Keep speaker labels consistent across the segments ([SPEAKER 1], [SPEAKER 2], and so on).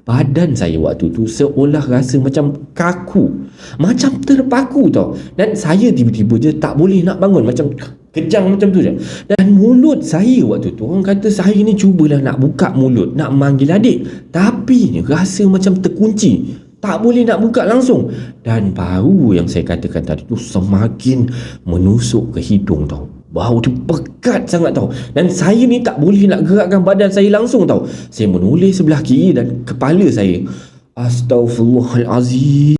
[SPEAKER 1] badan saya waktu tu seolah rasa macam kaku, macam terpaku tau. Dan saya tiba-tiba je tak boleh nak bangun, macam kejang macam tu je. Dan mulut saya waktu tu, orang kata saya ni cubalah nak buka mulut, nak manggil adik, tapi ni rasa macam terkunci, tak boleh nak buka langsung. Dan bau yang saya katakan tadi tu semakin menusuk ke hidung tau. Bau tu pekat sangat tau. Dan saya ni tak boleh nak gerakkan badan saya langsung tau. Saya menoleh sebelah kiri dan kepala saya, Astaghfirullahalazim.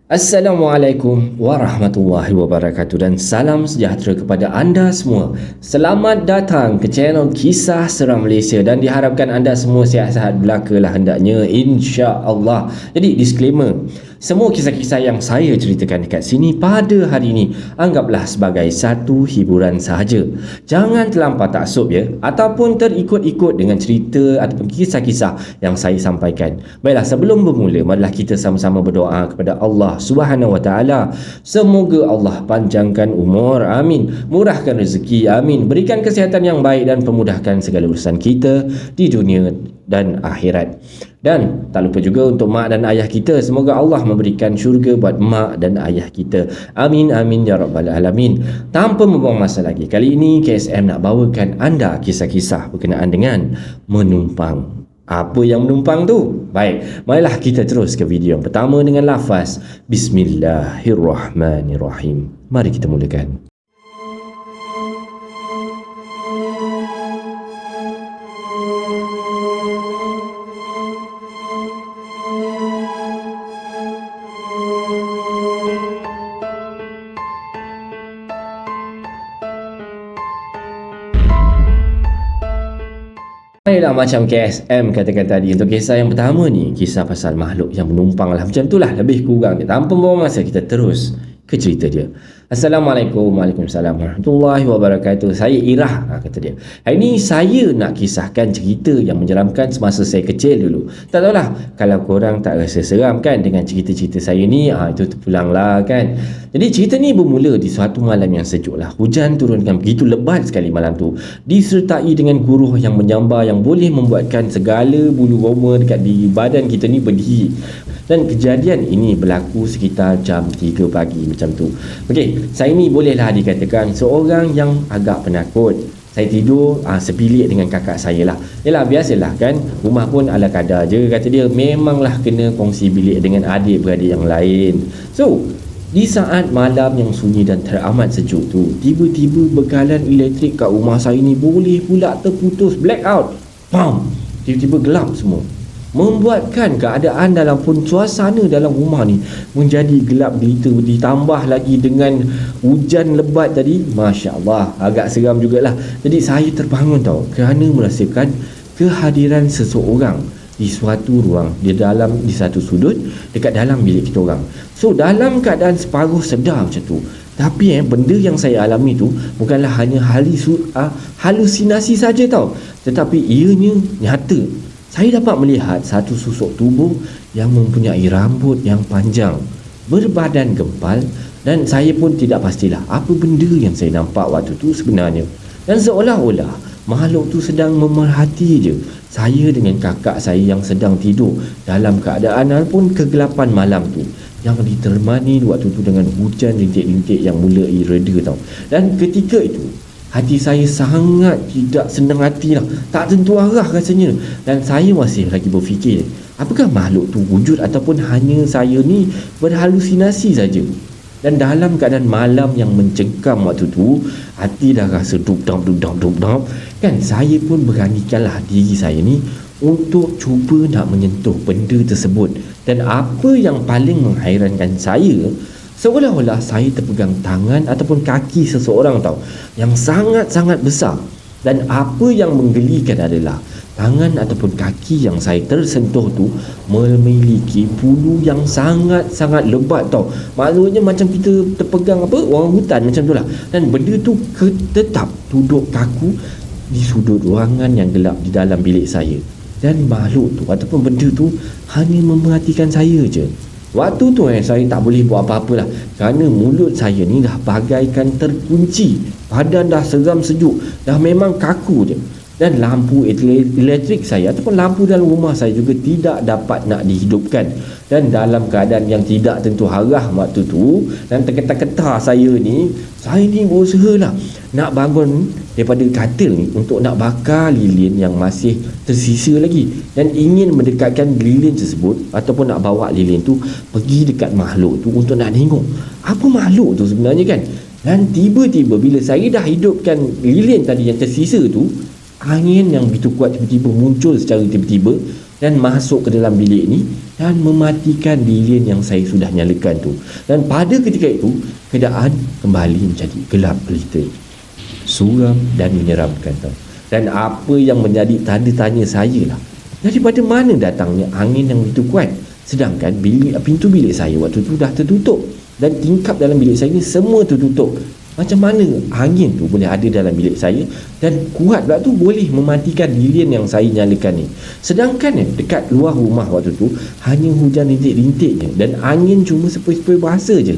[SPEAKER 1] Assalamualaikum warahmatullahi wabarakatuh dan salam sejahtera kepada anda semua. Selamat datang ke channel Kisah Seram Malaysia dan diharapkan anda semua sihat-sihat belaka lah hendaknya, insya-Allah. Jadi disclaimer, semua kisah-kisah yang saya ceritakan dekat sini pada hari ini anggaplah sebagai satu hiburan sahaja. Jangan terlampau taksub ya, ataupun terikut-ikut dengan cerita ataupun kisah-kisah yang saya sampaikan. Baiklah, sebelum bermula, marilah kita sama-sama berdoa kepada Allah Subhanahu wa taala. Semoga Allah panjangkan umur, amin, murahkan rezeki, amin, berikan kesihatan yang baik dan pemudahkan segala urusan kita di dunia dan akhirat. Dan tak lupa juga untuk mak dan ayah kita, semoga Allah memberikan syurga buat mak dan ayah kita, amin amin ya rabbal alamin. Tanpa membuang masa lagi, kali ini KSM nak bawakan anda kisah-kisah berkenaan dengan menumpang. Apa yang menumpang tu? Baik, marilah kita terus ke video yang pertama dengan lafaz Bismillahirrahmanirrahim. Mari kita mulakan. Baiklah, macam KSM katakan tadi, untuk kisah yang pertama ni, kisah pasal makhluk yang menumpang lah. Macam itulah lebih kurang dia. Tanpa membuang masa, kita terus ke cerita dia. Assalamualaikum, waalaikumsalam warahmatullahi wabarakatuh. Saya Irah, kata dia. Hari ni saya nak kisahkan cerita yang menyeramkan semasa saya kecil dulu. Tak tahulah, kalau korang tak rasa seram kan dengan cerita-cerita saya ni, itu terpulanglah kan. Jadi cerita ni bermula di suatu malam yang sejuk lah. Hujan turun dengan begitu lebat sekali malam tu, disertai dengan guruh yang menyambar yang boleh membuatkan segala bulu roma dekat di badan kita ni berdiri. Dan kejadian ini berlaku sekitar jam 3 pagi macam tu. Okey, saya ni bolehlah dikatakan seorang yang agak penakut. Saya tidur sebilik dengan kakak saya lah. Yalah, biasalah kan, rumah pun ala kadar je, kata dia. Memanglah kena kongsi bilik dengan adik-beradik yang lain. So, di saat malam yang sunyi dan teramat sejuk tu, tiba-tiba bekalan elektrik kat rumah saya ni boleh pula terputus, blackout. Pam! Tiba-tiba gelap semua, membuatkan keadaan dalam pun suasana dalam rumah ni menjadi gelap gelita, ditambah lagi dengan hujan lebat tadi. Masya Allah, agak seram jugalah. Jadi saya terbangun tau, kerana merasakan kehadiran seseorang di suatu ruang, di satu sudut dekat dalam bilik kita orang. So dalam keadaan separuh sedar macam tu, tapi benda yang saya alami tu bukanlah hanya halusinasi saja tau, tetapi ianya nyata. Saya dapat melihat satu susuk tubuh yang mempunyai rambut yang panjang, berbadan gempal, dan saya pun tidak pastilah apa benda yang saya nampak waktu tu sebenarnya. Dan seolah-olah makhluk tu sedang memerhati je saya dengan kakak saya yang sedang tidur dalam keadaan pun kegelapan malam tu, yang ditermani waktu tu dengan hujan rintik-rintik yang mulai reda tau. Dan ketika itu hati saya sangat tidak senang hati lah, tak tentu arah rasanya. Dan saya masih lagi berfikir, apakah makhluk tu wujud ataupun hanya saya ni berhalusinasi saja. Dan dalam keadaan malam yang mencengkam waktu tu, hati dah rasa duk-dap kan, saya pun beranikanlah diri saya ni untuk cuba nak menyentuh benda tersebut. Dan apa yang paling menghairankan saya, seolah-olah saya terpegang tangan ataupun kaki seseorang tau, yang sangat-sangat besar. Dan apa yang menggelikan adalah tangan ataupun kaki yang saya tersentuh tu memiliki bulu yang sangat-sangat lebat tau. Maksudnya macam kita terpegang orang hutan macam tu lah. Dan benda tu tetap duduk kaku di sudut ruangan yang gelap di dalam bilik saya. Dan makhluk tu ataupun benda tu hanya memerhatikan saya je. Waktu tu saya tak boleh buat apa-apa lah, kerana mulut saya ni dah bagaikan terkunci, badan dah seram sejuk, dah memang kaku je. Dan lampu elektrik saya ataupun lampu dalam rumah saya juga tidak dapat nak dihidupkan. Dan dalam keadaan yang tidak tentu arah waktu tu, dan terketar-ketar saya ni berusaha lah nak bangun daripada katil ni untuk nak bakar lilin yang masih tersisa lagi, dan ingin mendekatkan lilin tersebut ataupun nak bawa lilin tu pergi dekat makhluk tu untuk nak tengok apa makhluk tu sebenarnya kan. Dan tiba-tiba bila saya dah hidupkan lilin tadi yang tersisa tu, angin yang begitu kuat tiba-tiba muncul secara tiba-tiba dan masuk ke dalam bilik ni dan mematikan lilin yang saya sudah nyalakan tu. Dan pada ketika itu, keadaan kembali menjadi gelap gelita, suram dan menyeramkan tau. Dan apa yang menjadi tanda tanya saya lah, daripada mana datangnya angin yang begitu kuat, sedangkan pintu bilik saya waktu tu dah tertutup dan tingkap dalam bilik saya ni semua tertutup. Macam mana angin tu boleh ada dalam bilik saya dan kuat pula tu boleh mematikan lilin yang saya nyalakan ni. Sedangkan dekat luar rumah waktu tu hanya hujan rintik-rintik je dan angin cuma sepoi-sepoi bahasa je.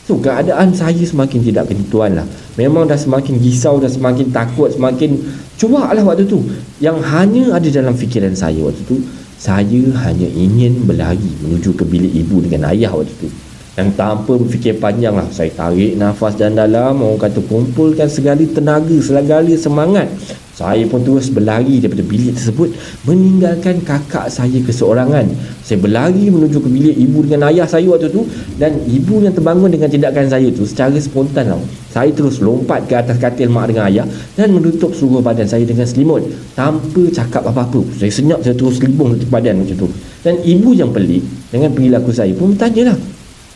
[SPEAKER 1] So keadaan saya semakin tidak kentuan lah. Memang dah semakin risau, dah semakin takut, semakin cuak lah waktu tu. Yang hanya ada dalam fikiran saya waktu tu, saya hanya ingin berlari menuju ke bilik ibu dengan ayah waktu tu. Dan tanpa berfikir panjang lah, saya tarik nafas dalam, orang kata kumpulkan segala tenaga, segala semangat. Saya pun terus berlari daripada bilik tersebut, meninggalkan kakak saya keseorangan. Saya berlari menuju ke bilik ibu dengan ayah saya waktu tu, dan ibu yang terbangun dengan tindakan saya tu secara spontan lah. Saya terus lompat ke atas katil mak dengan ayah dan menutup seluruh badan saya dengan selimut. Tanpa cakap apa-apa, saya senyap, saya terus selibung di badan macam tu. Dan ibu yang pelik dengan perilaku saya pun bertanya lah,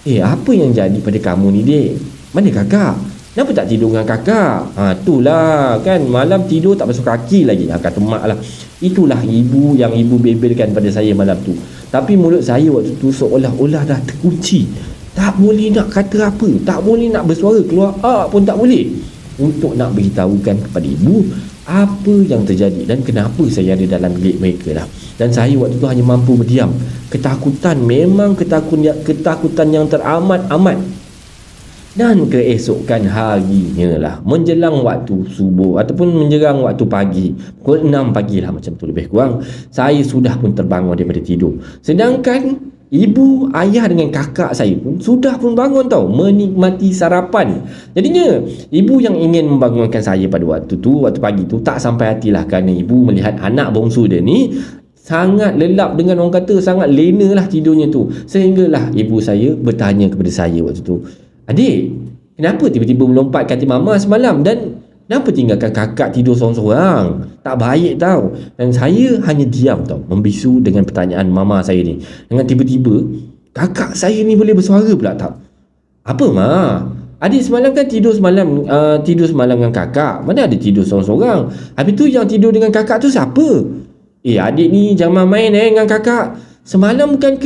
[SPEAKER 1] apa yang jadi pada kamu ni dek? Mana kakak? Kenapa tak tidur dengan kakak? Itulah kan, malam tidur tak basuh kaki lagi, kata mak lah. Itulah ibu yang ibu bebelkan pada saya malam tu. Tapi mulut saya waktu tu seolah-olah dah terkunci, tak boleh nak kata apa, tak boleh nak bersuara, keluar pun tak boleh, untuk nak beritahukan kepada ibu apa yang terjadi dan kenapa saya ada dalam bilik mereka lah. Dan saya waktu tu hanya mampu berdiam. Ketakutan, memang ketakutan yang teramat-amat. Dan keesokan harinya lah, menjelang waktu subuh ataupun menjelang waktu pagi, pukul 6 pagi lah macam tu lebih kurang, saya sudah pun terbangun daripada tidur. Sedangkan ibu, ayah dengan kakak saya pun sudah pun bangun tau, menikmati sarapan. Jadinya ibu yang ingin membangunkan saya pada waktu tu, waktu pagi tu, tak sampai hatilah, kerana ibu melihat anak bongsu dia ni sangat lelap, dengan orang kata sangat lena lah tidurnya tu. Sehinggalah ibu saya bertanya kepada saya waktu tu, adik, kenapa tiba-tiba melompat ke hati mama semalam, dan kenapa tinggalkan kakak tidur seorang-seorang? Tak baik tau. Dan saya hanya diam tau, membisu dengan pertanyaan mama saya ni. Dengan tiba-tiba kakak saya ni boleh bersuara pula tau. Apa ma? Adik semalam kan tidur semalam dengan kakak. Mana ada tidur seorang-seorang? Habis tu yang tidur dengan kakak tu siapa? Adik ni jangan main dengan kakak. Semalam bukan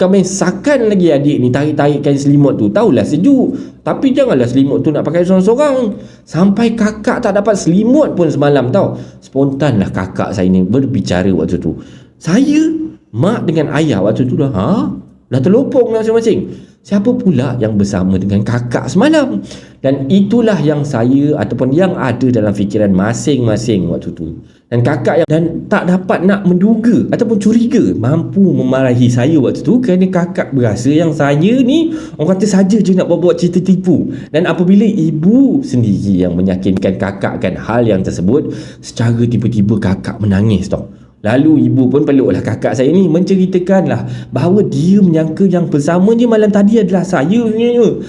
[SPEAKER 1] main sakan lagi adik ni, tarik-tarikkan selimut tu. Tahulah sejuk, tapi janganlah selimut tu nak pakai seorang-seorang. Sampai kakak tak dapat selimut pun semalam tau. Spontanlah kakak saya ni berbicara waktu tu. Saya, mak dengan ayah waktu tu dah terlopong masing-masing. Siapa pula yang bersama dengan kakak semalam? Dan itulah yang saya ataupun yang ada dalam fikiran masing-masing waktu tu. Dan kakak dan tak dapat nak menduga ataupun curiga mampu memarahi saya waktu tu, kerana kakak berasa yang saya ni orang kata saja je nak buat cerita tipu. Dan apabila ibu sendiri yang meyakinkan kakak kan hal yang tersebut, secara tiba-tiba kakak menangis tau. Lalu ibu pun peluklah kakak saya ni, menceritakanlah bahawa dia menyangka yang bersama dia malam tadi adalah saya sebenarnya.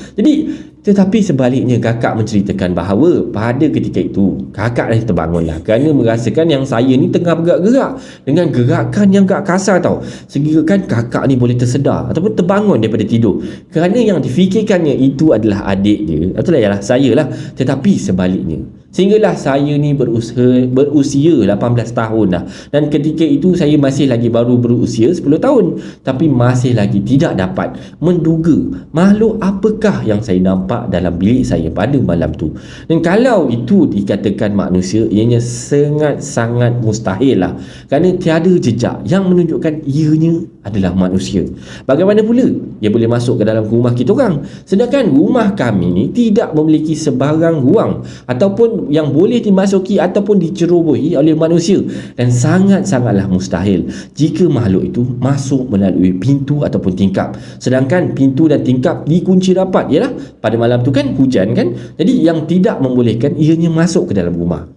[SPEAKER 1] Tetapi sebaliknya kakak menceritakan bahawa pada ketika itu kakak dah terbangunlah kerana merasakan yang saya ni tengah bergerak-gerak dengan gerakan yang agak kasar tau. Sehingga kan kakak ni boleh tersedar ataupun terbangun daripada tidur, kerana yang difikirkannya itu adalah adik dia, itulah ialah saya lah. Tetapi sebaliknya Sehinggalah saya ni berusia 18 tahun dah. Dan ketika itu saya masih lagi baru berusia 10 tahun. Tapi masih lagi tidak dapat menduga makhluk apakah yang saya nampak dalam bilik saya pada malam tu. Dan kalau itu dikatakan manusia, ianya sangat-sangat mustahil lah. Kerana tiada jejak yang menunjukkan ianya adalah manusia. Bagaimana pula ia boleh masuk ke dalam rumah kita orang? Sedangkan rumah kami ni tidak memiliki sebarang ruang ataupun yang boleh dimasuki ataupun dicerobohi oleh manusia, dan sangat-sangatlah mustahil jika makhluk itu masuk melalui pintu ataupun tingkap. Sedangkan pintu dan tingkap dikunci rapat, ialah pada malam tu kan hujan kan, jadi yang tidak membolehkan ianya masuk ke dalam rumah.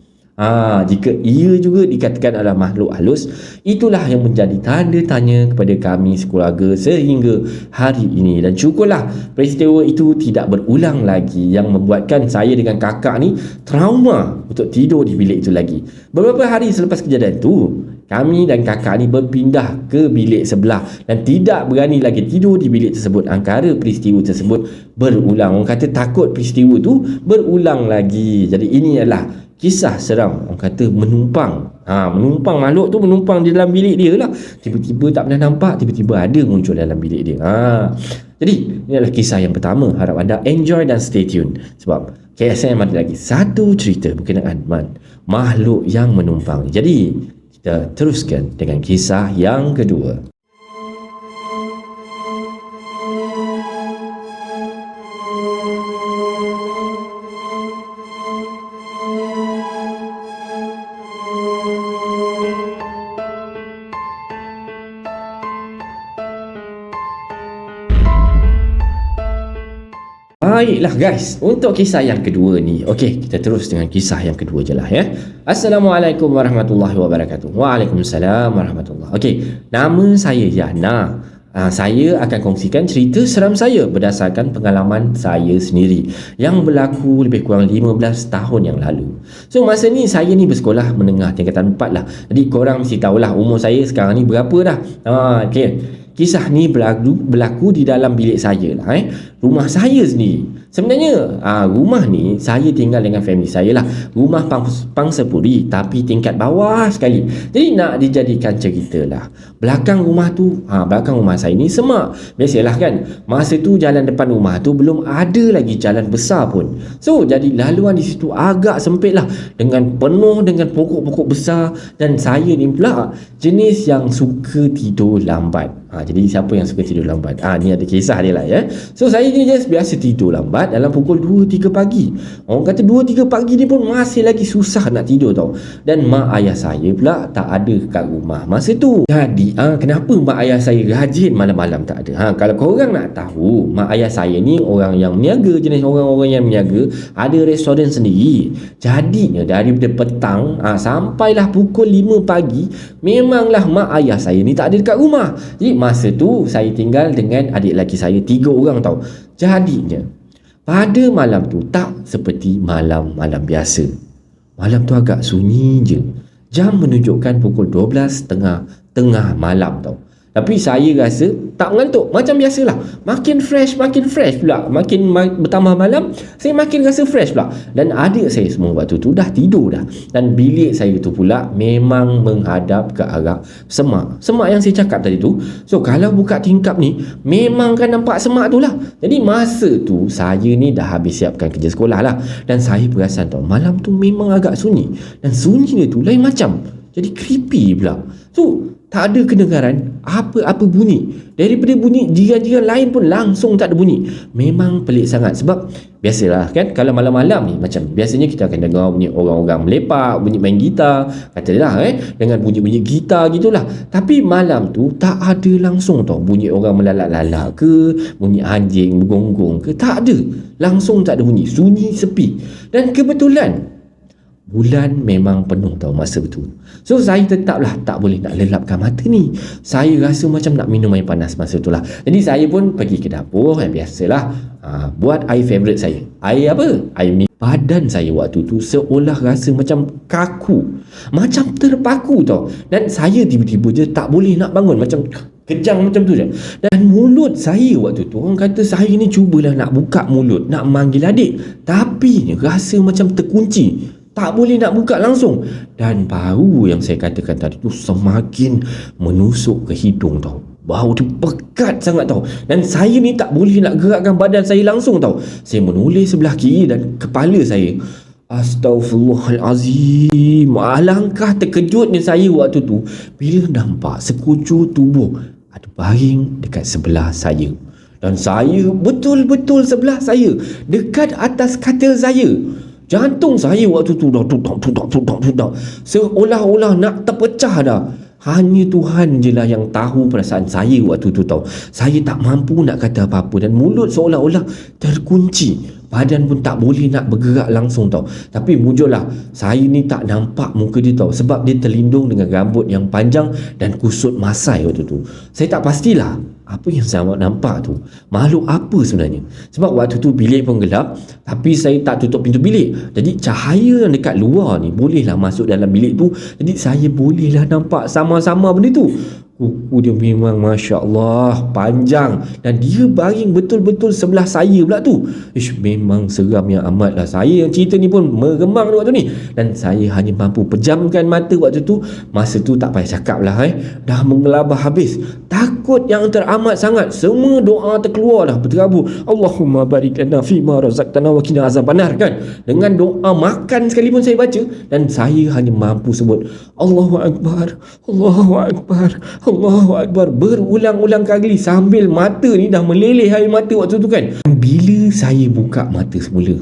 [SPEAKER 1] Jika ia juga dikatakan adalah makhluk halus, itulah yang menjadi tanda tanya kepada kami sekeluarga sehingga hari ini. Dan syukurlah peristiwa itu tidak berulang lagi, yang membuatkan saya dengan kakak ni trauma untuk tidur di bilik itu lagi. Beberapa hari selepas kejadian itu, kami dan kakak ni berpindah ke bilik sebelah dan tidak berani lagi tidur di bilik tersebut angkara peristiwa tersebut berulang. Orang kata takut peristiwa tu berulang lagi. Jadi ini adalah kisah seram, orang kata menumpang. Menumpang, makhluk tu menumpang di dalam bilik dia lah. Tiba-tiba tak pernah nampak, tiba-tiba ada muncul dalam bilik dia. Jadi ini adalah kisah yang pertama. Harap anda enjoy dan stay tune, sebab KSM ada lagi satu cerita berkenaan makhluk yang menumpang. Jadi kita teruskan dengan kisah yang kedua. Baiklah guys, untuk kisah yang kedua ni, okey, kita terus dengan kisah yang kedua je lah ya. Assalamualaikum warahmatullahi wabarakatuh. Waalaikumsalam warahmatullahi. Okey, nama saya Yana. Saya akan kongsikan cerita seram saya berdasarkan pengalaman saya sendiri yang berlaku lebih kurang 15 tahun yang lalu. So masa ni saya ni bersekolah menengah tingkatan 4 lah. Jadi korang mesti tahulah umur saya sekarang ni berapa dah. Okey. Kisah ni berlaku di dalam bilik saya lah, rumah saya sendiri. Sebenarnya rumah ni saya tinggal dengan family saya lah. Rumah pangsapuri tapi tingkat bawah sekali. Jadi nak dijadikan cerita lah, belakang rumah tu, belakang rumah saya ni semak. Biasalah kan, masa tu jalan depan rumah tu belum ada lagi jalan besar pun. So jadi laluan di situ agak sempit lah, dengan penuh dengan pokok-pokok besar. Dan saya ni pula jenis yang suka tidur lambat. Jadi siapa yang suka tidur lambat? Ni ada kisah dia lah ya. So saya ni just biasa tidur lambat dalam pukul 2-3 pagi. Orang kata 2-3 pagi ni pun masih lagi susah nak tidur tau. Dan mak ayah saya pula tak ada kat rumah masa tu. Jadi kenapa mak ayah saya rajin malam-malam tak ada? Kalau korang nak tahu, mak ayah saya ni orang yang meniaga, jenis orang-orang yang meniaga, ada restoran sendiri. Jadinya daripada petang sampailah pukul 5 pagi, memanglah mak ayah saya ni tak ada dekat rumah. Jadi masa tu saya tinggal dengan adik lelaki saya 3 orang tau. Jadinya pada malam tu tak seperti malam-malam biasa. Malam tu agak sunyi je. Jam menunjukkan pukul 12 tengah malam tau. Tapi saya rasa tak mengantuk, macam biasalah. Makin fresh pula. Makin bertambah malam, saya makin rasa fresh pula. Dan adik saya semua waktu tu dah tidur dah. Dan bilik saya tu pula memang menghadap ke arah semak. Semak yang saya cakap tadi tu. So kalau buka tingkap ni, memang kan nampak semak tu lah. Jadi masa tu saya ni dah habis siapkan kerja sekolah lah. Dan saya perasan tau, malam tu memang agak sunyi. Dan sunyi dia tu lain macam, jadi creepy pula. So tak ada kedengaran apa-apa bunyi. Daripada bunyi, jiran-jiran lain pun langsung tak ada bunyi. Memang pelik sangat. Sebab biasalah kan, kalau malam-malam ni, macam biasanya kita akan dengar bunyi orang-orang melepak, bunyi main gitar, katalah dengan bunyi-bunyi gitar gitulah. Tapi malam tu tak ada langsung tau. Bunyi orang melalak-lalak ke, bunyi anjing bergonggong ke, tak ada. Langsung tak ada bunyi. Sunyi, sepi. Dan kebetulan bulan memang penuh tau masa betul. So saya tetaplah tak boleh nak lelapkan mata ni. Saya rasa macam nak minum air panas masa tu lah. Jadi saya pun pergi ke dapur yang biasalah, buat air favourite saya. Air apa? Air minum. Badan saya waktu tu seolah rasa macam kaku, macam terpaku tau. Dan saya tiba-tiba je tak boleh nak bangun, macam kejang macam tu je. Dan mulut saya waktu tu, orang kata saya ni cubalah nak buka mulut, nak manggil adik, tapi rasa macam terkunci. Tak boleh nak buka langsung. Dan bau yang saya katakan tadi tu semakin menusuk ke hidung tau. Bau tu pekat sangat tau. Dan saya ni tak boleh nak gerakkan badan saya langsung tau. Saya menoleh sebelah kiri dan kepala saya. Astaghfirullahalazim. Alangkah terkejutnya saya waktu tu bila nampak sekujur tubuh ada baring dekat sebelah saya. Dan saya betul-betul sebelah saya, dekat atas katil saya. Jantung saya waktu tu dah tudak, seolah-olah nak terpecah dah. Hanya Tuhan je lah yang tahu perasaan saya waktu tu tau. Saya tak mampu nak kata apa-apa dan mulut seolah-olah terkunci. Badan pun tak boleh nak bergerak langsung tau. Tapi mujurlah, saya ni tak nampak muka dia tau. Sebab dia terlindung dengan rambut yang panjang dan kusut masai waktu tu. Saya tak pastilah apa yang saya nampak tu makhluk apa sebenarnya. Sebab waktu tu bilik pun gelap, tapi saya tak tutup pintu bilik. Jadi cahaya yang dekat luar ni bolehlah masuk dalam bilik tu. Jadi saya bolehlah nampak sama-sama benda tu. Kuku dia memang Masya Allah panjang. Dan dia baring betul-betul sebelah saya pula tu. Memang seram yang amat lah. Saya yang cerita ni pun meremang waktu ni. Dan saya hanya mampu pejamkan mata waktu tu. Masa tu tak payah cakap lah dah mengelabah habis. Takut yang teramat sangat. Semua doa terkeluar dah berterabur. Allahumma barik lana fima razaqtana wa qina azabannar kan. Dengan doa makan sekalipun saya baca. Dan saya hanya mampu sebut Allahu Akbar, Allahu Akbar, Allahu Akbar berulang-ulang kali sambil mata ni dah meleleh air mata waktu tu kan. Bila saya buka mata semula,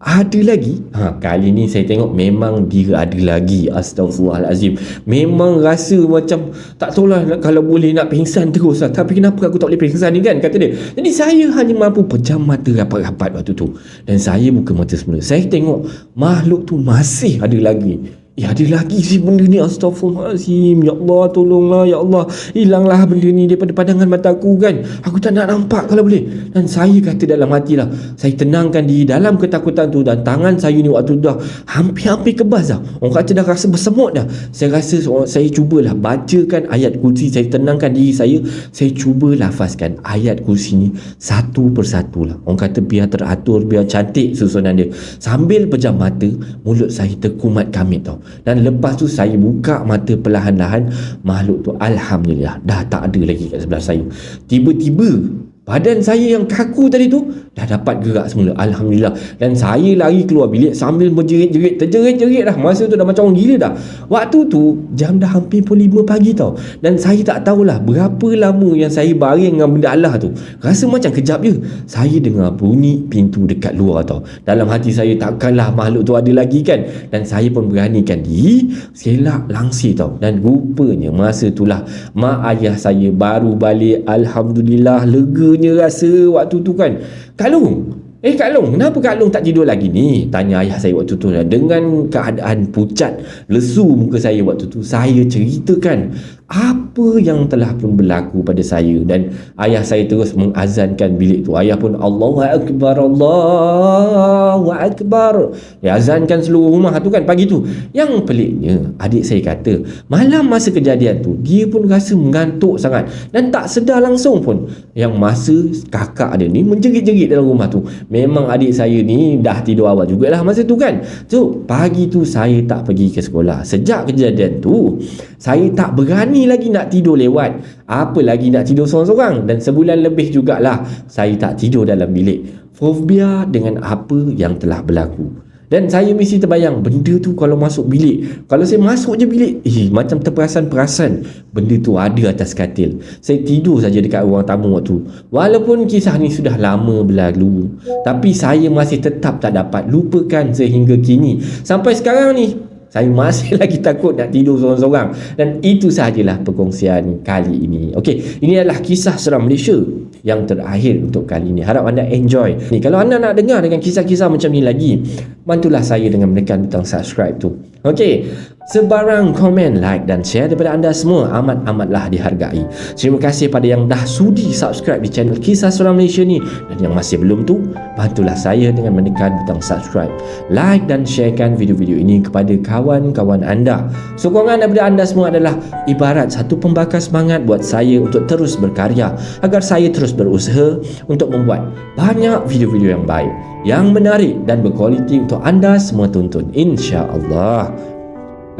[SPEAKER 1] ada lagi. Kali ni saya tengok memang dia ada lagi. Astaghfirullahalazim. Memang rasa macam tak tahulah kalau boleh nak pingsan terus lah. Tapi kenapa aku tak boleh pingsan ni kan, kata dia. Jadi saya hanya mampu pejam mata rapat-rapat waktu tu. Dan saya buka mata semula. Saya tengok makhluk tu masih ada lagi. Ada lagi sih benda ni. Astaghfirullahaladzim. Ya Allah tolonglah. Ya Allah hilanglah benda ni daripada pandangan mata aku kan. Aku tak nak nampak kalau boleh. Dan saya kata dalam hati lah, saya tenangkan diri dalam ketakutan tu. Dan tangan saya ni waktu tu dah hampir-hampir kebas dah. Orang kata dah rasa bersemut dah. Saya rasa saya cubalah bacakan ayat kursi. Saya tenangkan diri saya. Saya cuba lafazkan ayat kursi ni satu persatu lah. Orang kata biar teratur, biar cantik susunan dia. Sambil pejam mata, mulut saya terkumat kamit tau. Dan lepas tu saya buka mata perlahan-lahan. Makhluk tu alhamdulillah dah tak ada lagi kat sebelah saya. Tiba-tiba badan saya yang kaku tadi tu dah dapat gerak semula. Alhamdulillah. Dan saya lari keluar bilik sambil berjerit-jerit. Terjerit-jerit dah. Masa tu dah macam orang gila dah. Waktu tu jam dah hampir pukul 5 pagi tau. Dan saya tak tahulah berapa lama yang saya baring dengan benda Allah tu. Rasa macam kejap je saya dengar bunyi pintu dekat luar tau. Dalam hati saya, takkanlah makhluk tu ada lagi kan. Dan saya pun beranikan diri selak langsir tau. Dan rupanya masa itulah mak ayah saya baru balik. Alhamdulillah leganya rasa waktu tu kan. Kak Long, kenapa Kak Long tak tidur lagi ni? Tanya ayah saya waktu tu. Dengan keadaan pucat, lesu muka saya waktu tu, saya ceritakan apa yang telah pun berlaku pada saya. Dan ayah saya terus mengazankan bilik tu. Ayah pun Allahu Akbar, Allahu Akbar. Dia azankan seluruh rumah tu kan pagi tu. Yang peliknya, adik saya kata malam masa kejadian tu dia pun rasa mengantuk sangat dan tak sedar langsung pun. Yang masa kakak dia ni menjerit-jerit dalam rumah tu. Memang adik saya ni dah tidur awal jugalah masa tu kan. So pagi tu saya tak pergi ke sekolah. Sejak kejadian tu saya tak berani lagi nak tidur lewat, apa lagi nak tidur seorang-seorang. Dan sebulan lebih jugalah saya tak tidur dalam bilik. Fobia dengan apa yang telah berlaku. Dan saya mesti terbayang benda tu kalau masuk bilik. Kalau saya masuk je bilik, macam terperasan-perasan benda tu ada atas katil. Saya tidur saja dekat ruang tamu waktu. Walaupun kisah ni sudah lama berlalu, tapi saya masih tetap tak dapat lupakan sehingga kini. Sampai sekarang ni saya masih lagi takut nak tidur seorang-seorang. Dan itu sahajalah perkongsian kali ini. Okey, ini adalah kisah seram Malaysia yang terakhir untuk kali ini. Harap anda enjoy. Ni kalau anda nak dengar dengan kisah-kisah macam ni lagi, bantulah saya dengan menekan butang subscribe tu. Okey, sebarang komen, like dan share daripada anda semua amat-amatlah dihargai. Terima kasih pada yang dah sudi subscribe di channel Kisah Seram Malaysia ni. Dan yang masih belum tu, bantulah saya dengan menekan butang subscribe, like dan sharekan video-video ini kepada kawan-kawan anda. Sokongan daripada anda semua adalah ibarat satu pembakar semangat buat saya untuk terus berkarya, agar saya terus berusaha untuk membuat banyak video-video yang baik. yang menarik dan berkualiti untuk anda semua tonton, insya-Allah.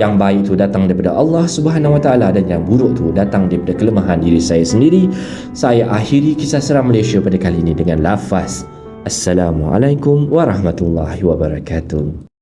[SPEAKER 1] Yang baik itu datang daripada Allah Subhanahu Wa Taala dan yang buruk itu datang daripada kelemahan diri saya sendiri. Saya akhiri kisah seram Malaysia pada kali ini dengan lafaz Assalamualaikum warahmatullahi wabarakatuh.